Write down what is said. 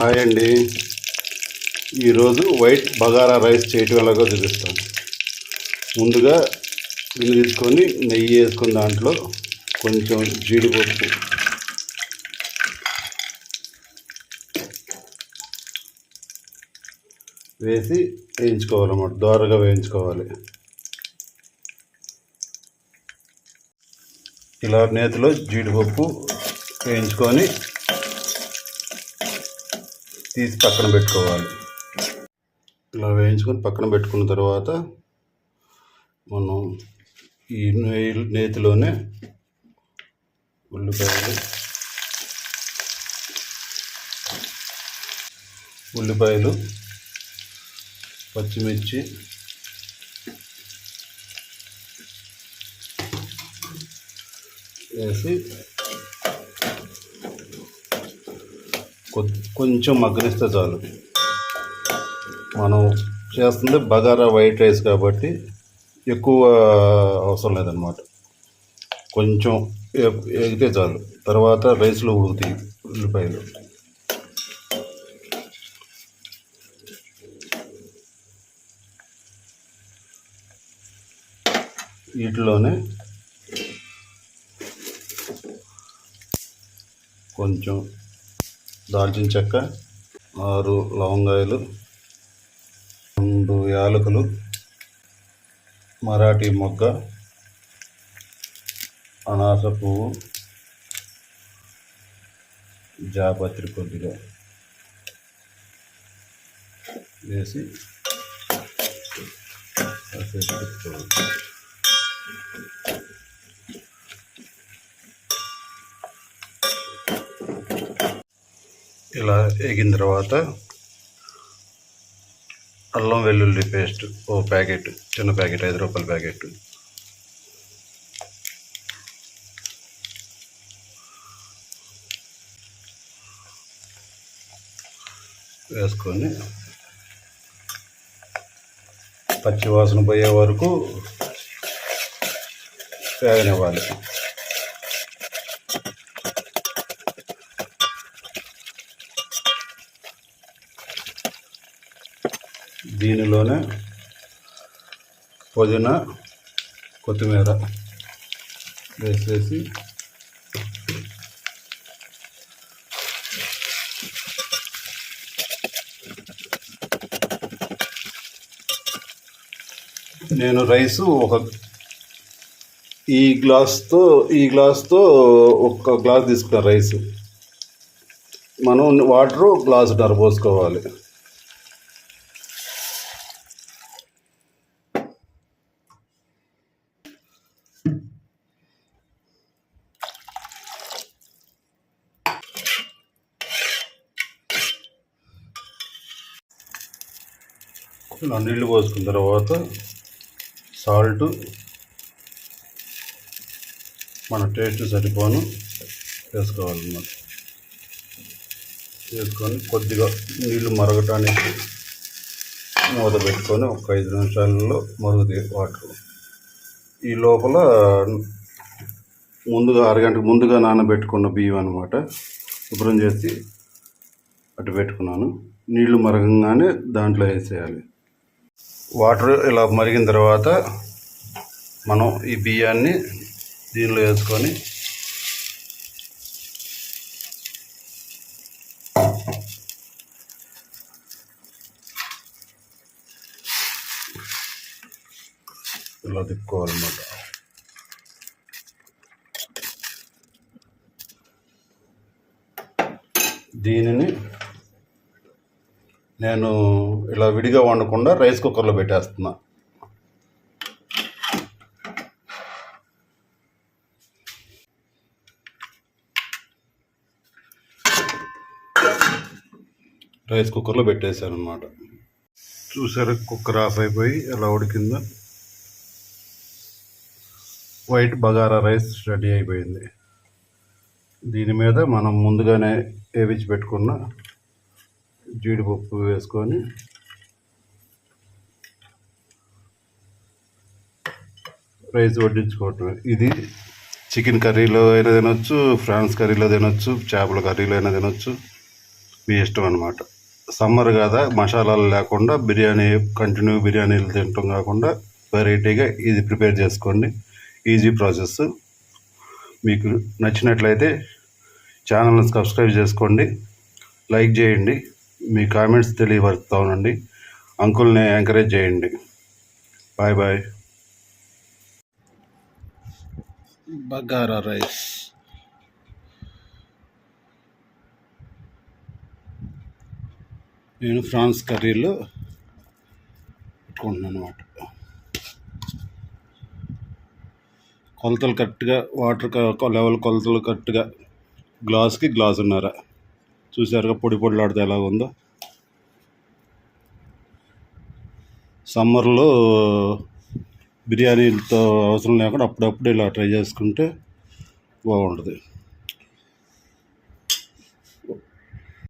Hi అండి. ఈరోజు white bagara rice చేయటం ఎలాగో చూపిస్తాను. ముందుగా గిన్నె తీసుకొని నెయ్యి వేసుకుని దాంట్లో కొంచెం జీడిపప్పు, వేసి వేయించుకోవాలన్నమాట. దోరగా వేయించుకోవాలి. ఇలా నేతిలో జీడిపప్పు వేయించుకొని తీసి పక్కన పెట్టుకోవాలి. ఇలా వేయించుకొని పక్కన పెట్టుకున్న తర్వాత మనం ఈ నేతిలోనే ఉల్లిపాయలు, పచ్చిమిర్చి, వేసి కొంచెం మగ్గనిస్తే చాలు. మనం చేస్తుంది బగారా వైట్ రైస్ కాబట్టి ఎక్కువ అవసరం లేదన్నమాట. కొంచెం ఎగితే చాలు. తర్వాత రైస్లో ఉడుకుతాయి ఉల్లిపాయలు. వీటిలోనే కొంచెం దాల్చిన చెక్క, 6 లవంగాయలు, 2 యాలకులు, మరాఠీ మొగ్గ, అనాస పువ్వు, జాపత్రి కొద్దిగా వేసి ఇలా వేగిన తర్వాత అల్లం వెల్లుల్లి పేస్ట్ ఓ ప్యాకెట్, చిన్న ప్యాకెట్, 5 రూపాయల ప్యాకెట్ వేసుకొని పచ్చివాసన పోయే వరకు వేగనివ్వాలి. దీనిలోనే పుదీనా, కొత్తిమీర వేసేసి నేను రైసు ఈ గ్లాస్తో 1 గ్లాస్ తీసుకున్న రైసు. మనం వాటరు గ్లాసున్నర పోసుకోవాలి. ఇలా నీళ్ళు పోసుకున్న తర్వాత సాల్ట్ మన టేస్ట్ సరిపోను వేసుకోవాలన్నమాట. వేసుకొని కొద్దిగా నీళ్ళు మరగటానికి మూత పెట్టుకొని ఒక 5 నిమిషాలలో మరుగుతాయి వాటర్. ఈ లోపల అరగంట ముందుగా నానబెట్టుకున్న బియ్యం అన్నమాట శుభ్రం చేసి అటు పెట్టుకున్నాను. నీళ్లు మరగంగానే దాంట్లో వేసేయాలి. వాటర్ ఇలా మరిగిన తర్వాత మనం ఈ బియ్యాన్ని దీనిలో వేసుకొని ఇలా తిప్పుకోవాలన్నమాట. దీనిని నేను ఇలా విడిగా వండకుండా రైస్ కుక్కర్లో పెట్టేస్తున్నా. రైస్ కుక్కర్లో పెట్టేశాను అన్నమాట. చూసారా, కుక్కర్ ఆఫ్ అయిపోయి ఎలా ఉడికిందో. వైట్ బగారా రైస్ రెడీ అయిపోయింది. దీని మీద మనం ముందుగానే వేయించి పెట్టుకున్న జీడిపప్పు వేసుకొని రైస్ వడ్డించుకోవటమే. ఇది చికెన్ కర్రీలో అయినా తినొచ్చు, ఫ్రాన్స్ కర్రీలో తినొచ్చు, చేపల కర్రీలో అయినా తినొచ్చు. మీ ఇష్టం అనమాట. సమ్మర్ కదా, మసాలాలు లేకుండా బిర్యానీ కంటిన్యూ బిర్యానీలు తినటం కాకుండా వెరైటీగా ఇది ప్రిపేర్ చేసుకోండి. Easy process. మీకు నచ్చినట్లయితే ఛానల్ని సబ్స్క్రైబ్ చేసుకోండి, లైక్ చేయండి, మీ కామెంట్స్ తెలియపరుస్తూ ఉండండి, అంకుల్ని ఎంకరేజ్ చేయండి. Bye bye. బగారా రైస్ నేను ఫ్రాన్స్ కర్రీలో పెట్టుకుంటున్నాను అనమాట. కొలతలు కరెక్ట్గా, వాటర్ లెవెల్ కొలతలు కరెక్ట్గా, గ్లాస్కి గ్లాసున్నర. చూసారుగా పొడి పొడిలాడితే ఎలాగ ఉందో. సమ్మర్లో బిర్యానీలతో అవసరం లేకుండా అప్పుడప్పుడు ఇలా ట్రై చేసుకుంటే బాగుంటుంది.